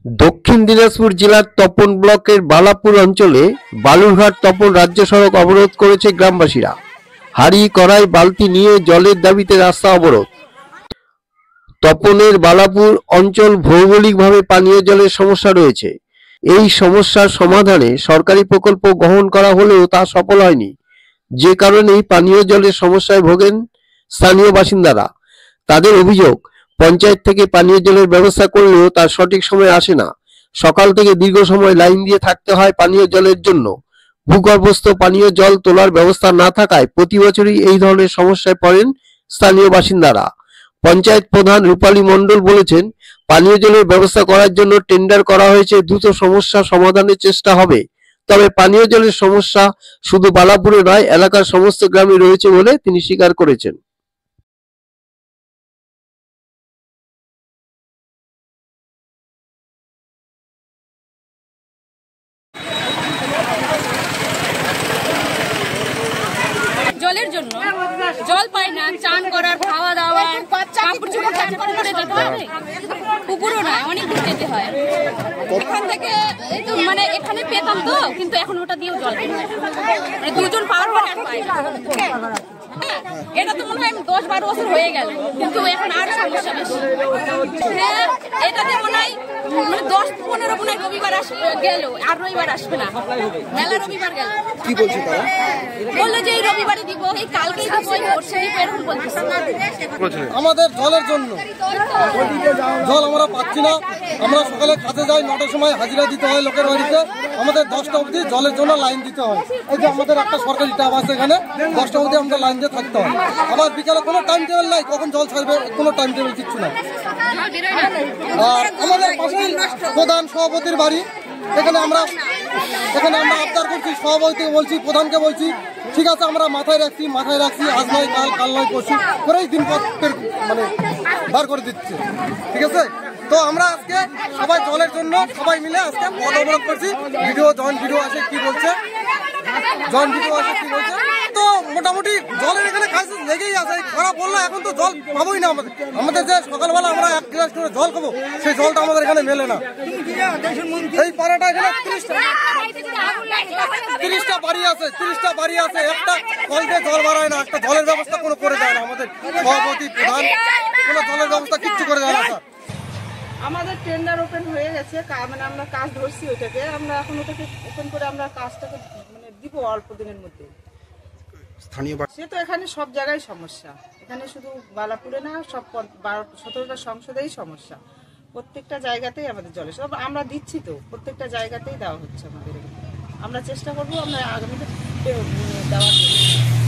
দক্ষিণ দিনাজপুর জেলার তপন ব্লকের বালাপুর অঞ্চলে বালুরঘাট তপন রাজ্য সড়ক অবরোধ করেছে গ্রামবাসীরা। হাঁড়ি কড়াই বালতি নিয়ে জলের দাবিতে রাস্তা অবরোধ। তপনের বালাপুর অঞ্চল ভৌগোলিকভাবে পানীয় জলের সমস্যা রয়েছে। এই সমস্যার সমাধানে সরকারি প্রকল্প গ্রহণ করা হলেও তা সফল হয়নি, যে কারণেই পানীয় জলের সমস্যায় ভোগেন স্থানীয় বাসিন্দারা। তাদের অভিযোগ, পঞ্চায়েত থেকে পানীয় জলের ব্যবস্থা করলেও তার সঠিক সময় আসে না। সকাল থেকে দীর্ঘ সময় লাইন দিয়ে থাকতে হয় পানীয় জলের জন্য। ভূগর্ভস্থ পানীয় জল তোলার ব্যবস্থা না থাকায় প্রতি বছরই এই ধরনের সমস্যায় পড়েন স্থানীয় বাসিন্দারা। পঞ্চায়েত প্রধান রূপালী মণ্ডল বলেছেন, পানীয় জলের ব্যবস্থা করার জন্য টেন্ডার করা হয়েছে, দ্রুত সমস্যা সমাধানের চেষ্টা হবে। তবে পানীয় জলের সমস্যা শুধু বালাপুরে নয়, এলাকার সমস্ত গ্রামে রয়েছে বলে তিনি স্বীকার করেছেন। জলের জন্য জল পাই না, চান করার, খাওয়া দাওয়া, কাপড় চোপড় চান করে যেতে হবে। পুকুরও না, অনেক দূর যেতে হয়। এখান থেকে মানে এখানে পেতাম তো, কিন্তু এখন ওটা দিয়েও জল পাই না। মানে দুজন পাওয়ার পর আর পাই না। এটা তো মনে হয় 10-12 বছর হয়ে গেল, কিন্তু এখন আর সমস্যা বেশি। হ্যাঁ, এটাতে মনে হয় মানে 10-15 মনে হয় রবিবার গেল, আর রবিবার আসবে না। মেলা রবিবার গেল। কি বলছে তারা? বললো যে এই রবিবারে দিব, এই কালকেই দিব, এই পরশু দিব, এরকম বলতেছে। আমাদের জলের জন্য জল আমরা পাচ্ছি না। আমরা সকালে কাজে যাই, 9টার সময় হাজিরা দিতে হয় লোকের বাড়িতে। আমাদের 10টা অবধি জলের জন্য লাইন দিতে হয়। এই যে আমাদের একটা সরকারি ট্যাপ আছে এখানে, 10টা অবধি আমরা লাইন দিয়ে থাকতে হয়। আবার বিকালে কোনো টাইম টেবিল নাই, কখন জল ছাড়বে কোনো টাইম টেবিল কিচ্ছু নাই। আর আমাদের পাশেই প্রধান সভাপতির বাড়ি, এখানে আমরা আবদার করছি, সভাপতিকে বলছি, প্রধানকে বলছি, ঠিক আছে আমরা মাথায় রাখছি, আজ নয় কাল, কাল নয় পরশু করেই দিনপত্রের মানে বার করে দিচ্ছে। ঠিক আছে, তো আমরা আজকে সবাই জলের জন্য সবাই মিলে আজকে পথ অবরোধ করছি। জয়েন্ট ভিডিও আছে কি বলছে, তো মোটামুটি জলের এখানে কাজ লেগেই আছে। খারাপ বললো, এখন তো জল পাবোই না। আমাদের যে সকালবেলা আমরা 1 গ্লাস করে জল খাবো, সেই জলটা আমাদের এখানে মেলে না। এই পাড়াটা এখানে 30টা বাড়ি আছে, একটা কল দিয়ে জল বাড়ায় না, একটা জলের ব্যবস্থা কোনো করে দেয় না। আমাদের সভাপতি প্রধান কোনো জলের ব্যবস্থা কিচ্ছু করে দেয় না। স্যার, আমাদের টেন্ডার ওপেন হয়ে গেছে, মানে আমরা কাজ ধরছি ওইটাকে। আমরা এখন ওটাকে ওপেন করে আমরা কাজটাকে মানে দিব অল্প দিনের মধ্যে। সে তো এখানে সব জায়গায় সমস্যা, এখানে শুধু বালাপুরে না, সব 17টা সংসদেই সমস্যা। প্রত্যেকটা জায়গাতেই আমাদের জলের সব আমরা দিচ্ছি, তো প্রত্যেকটা জায়গাতেই দেওয়া হচ্ছে আমাদের। আমরা চেষ্টা করবো আমরা আগামীতে দেওয়ার জন্য।